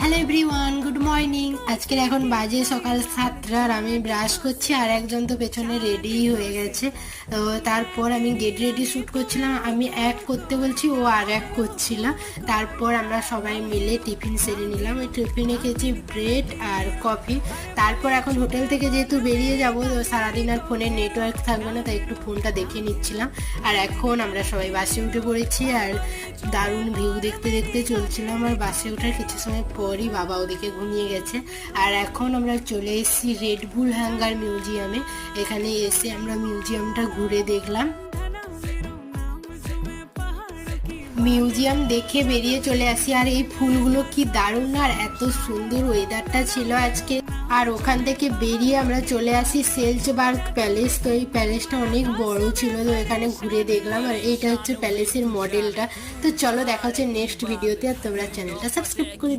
Hello everyone, good morning. আজকের এখন বাজে সকাল 7টা আর আমি ব্রাশ করছি, আর একজন তো পেছনে রেডি হয়ে গেছে। তো তারপর আমি গেট রেডি শ্যুট করছিলাম, আমি এক করতে বলছি, ও আর এক করছিল। তারপর আমরা সবাই মিলে টিফিন সেরে নিলাম। ওই টিফিনে খেয়েছি ব্রেড আর কফি। তারপর এখন হোটেল থেকে যেহেতু বেরিয়ে যাবো, তো সারাদিন আর ফোনের নেটওয়ার্ক থাকবে না, তাই একটু ফোনটা দেখে নিচ্ছিলাম। আর এখন আমরা সবাই বাসে উঠে পড়েছি, আর দারুণ ভিউ দেখতে দেখতে চলছিলাম। আর বাসে ওঠার কিছু সময় পরই বাবা ওদিকে ঘুমিয়ে গেছে। আর এখন আমরা চলে এসেছি রেডবুল হ্যাঙ্গার মিউজিয়ামে। এখানে এসে আমরা মিউজিয়ামটা ঘুরে দেখলাম। মিউজিয়াম দেখে বেরিয়ে চলে আসি। আর এই ফুলগুলো কি দারুণ, আর এত সুন্দর ওয়েদারটা ছিল আজকে। আর ওখান থেকে বেরিয়ে আমরা চলে আসি সেলজবার্গ প্যালেস। তো এই প্যালেসটা অনেক বড় ছিল, তো এখানে ঘুরে দেখলাম। আর এইটা হচ্ছে প্যালেসের মডেলটা। তো চলো দেখা হচ্ছে নেক্সট ভিডিওতে, আর তোমরা চ্যানেলটা সাবস্ক্রাইব করে দিও।